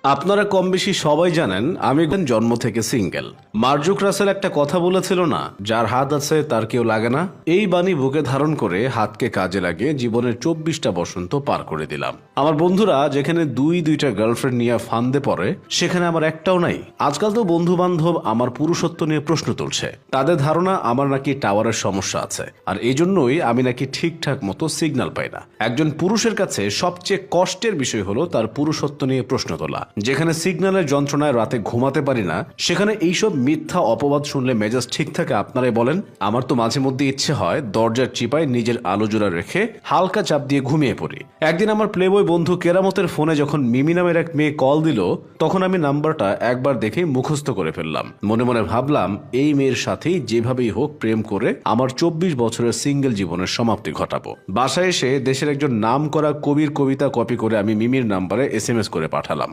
আপনারা কম বেশি সবাই জানেন আমি জন্ম থেকে সিঙ্গেল। মার্জুক রাসেল একটা কথা বলেছিল না, যার হাত আছে তার কেউ লাগে না। এই বাণী বুকে ধারণ করে হাতকে কাজে লাগিয়ে জীবনের 24টা বসন্ত পার করে দিলাম। আমার বন্ধুরা যেখানে দুইটা গার্লফ্রেন্ড নিয়ে ফান্দে পড়ে, সেখানে আমার একটাও নাই। আজকাল তো বন্ধু বান্ধব আমার পুরুষত্ব নিয়ে প্রশ্ন তুলছে। তাদের ধারণা আমার নাকি টাওয়ারের সমস্যা আছে, আর এই জন্যই আমি নাকি ঠিকঠাক মতো সিগন্যাল পাই না। একজন পুরুষের কাছে সবচেয়ে কষ্টের বিষয় হলো তার পুরুষত্ব নিয়ে প্রশ্ন তোলা। যেখানে সিগন্যালের যন্ত্রণায় রাতে ঘুমাতে পারি না, সেখানে এইসব মিথ্যা অপবাদ শুনলে মেজাজ ঠিক থাকে? আপনারাই বলেন। আমার তো মাঝে মধ্যে ইচ্ছে হয় দরজার চিপায় নিজের আলো জোড়া রেখে হালকা চাপ দিয়ে ঘুমিয়ে পড়ি। একদিন আমার প্লেবয় বন্ধু কেরামতের ফোনে যখন মিমি নামের এক মেয়ে কল দিল, তখন আমি নাম্বারটা একবার দেখেই মুখস্থ করে ফেললাম। মনে মনে ভাবলাম এই মেয়ের সাথেই যেভাবেই হোক প্রেম করে আমার 24 বছরের সিঙ্গেল জীবনের সমাপ্তি ঘটাবো। বাসায় এসে দেশের একজন নাম করা কবির কবিতা কপি করে আমি মিমির নাম্বারে SMS করে পাঠালাম।